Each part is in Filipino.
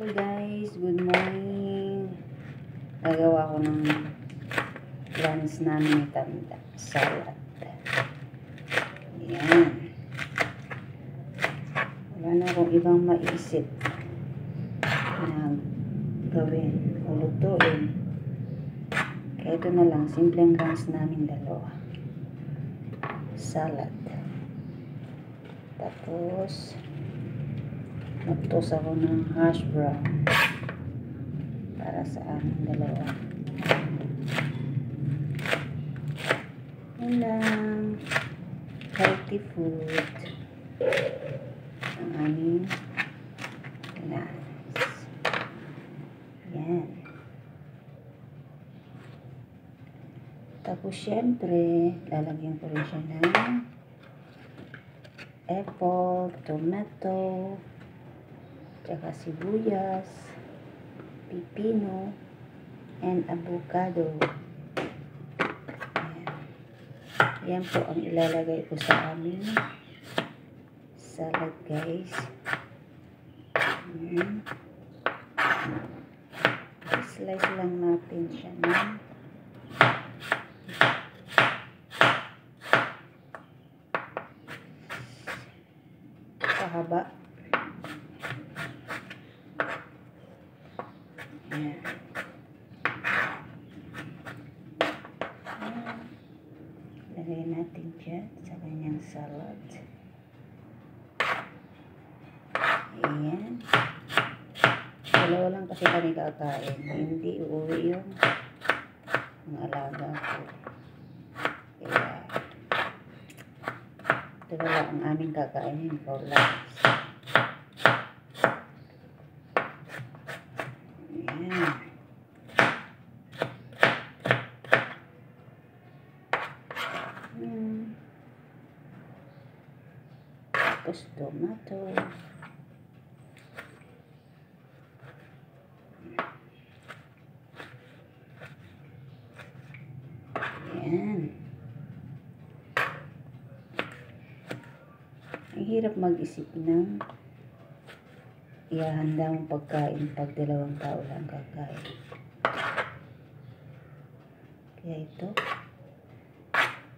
Hello guys, good morning. Nagawa ko ng lunch namin ni Tanda, salad. Ayan. Wala na akong ibang maisip na gawin o lutuin. Kaya ito na lang, simpleng lunch namin dalawa. Salad. Tapos magtos ako ng hash brown para sa aming dalawa. Yan lang. Healthy food ang aming lunch. Yan. Tapos syempre, lalagyan ko rin siya ng apple, tomato, tsaka sibuyas, pipino, and avocado. Ayan. Ayan po ang ilalagay ko sa aming salad, guys. Ayan. Slice lang natin siya ng pahaba. Ayan. Lagay natin dyan sa kanyang salad. Ayan. Dalawa lang kasi kami kakain. Hindi uuwi yung mga alaga ko. Kaya dalawa ang aming kakainin for lunch. Ayan. Tapos tomato. Ayan. Ang hirap mag-isip ng ihahanda mong pagkain pag dalawang tao lang kakain. Kaya ito,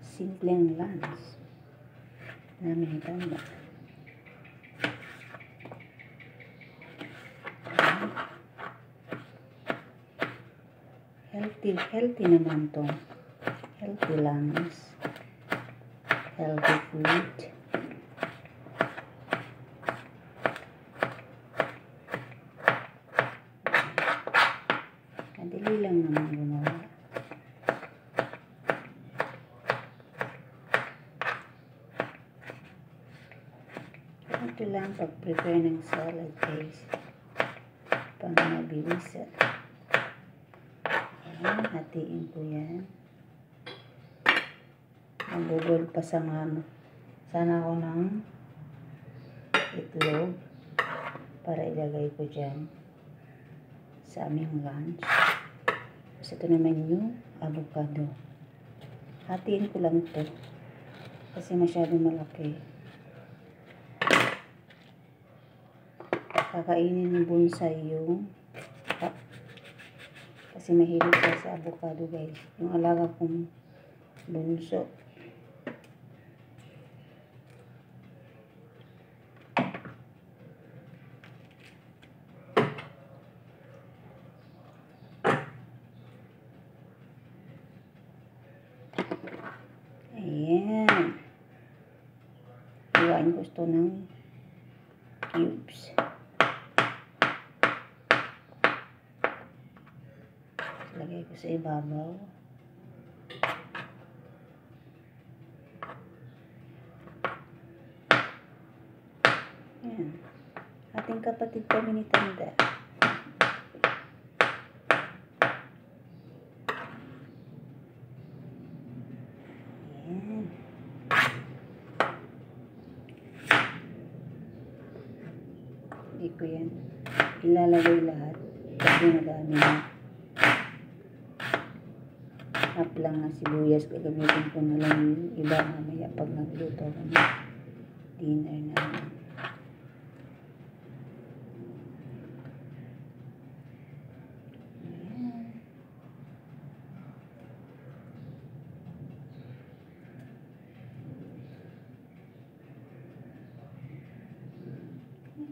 simpleng lunch namin ni Tanda. Healthy naman to. Healthy lunch. Healthy food. Madali lang naman gumawa. Ito lang pag-prepare ng salad, guys. Pang mabilisan. Ayan, hatiin ko yan. Magbubol pa sa sana ako ng itlog para ilagay ko dyan sa aming lunch. Tapos ito naman yung avocado. Hatiin ko lang ito kasi masyadong malaki. Kakainin ni Bonsai yung kasi mahilig siya sa avocado, guys. Yung alaga kong bunso. Ayan. Iwain ko ito ng cubes. Lagay ko sa ibabaw. Ayan. Ating kapatid kami ni Tanda. Ayan. Hindi ko yan ilalagay lahat kasi madami na. Half lang na sibuyas, gagamitin ko na lang yung iba mamaya pag nagluto ko ng dinner namin.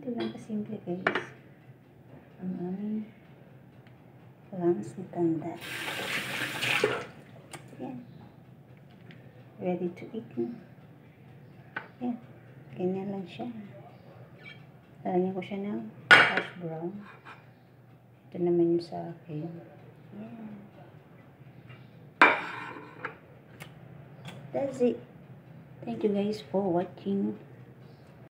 Ito lang kasimple guys. Ang aming lunch ni Tanda. Yan. Ready to eat na. Yan. Ganyan lang siya. Lalagyan ko siya ng hash brown. Ito naman yung sa akin. Yan. That's it. Thank you guys for watching.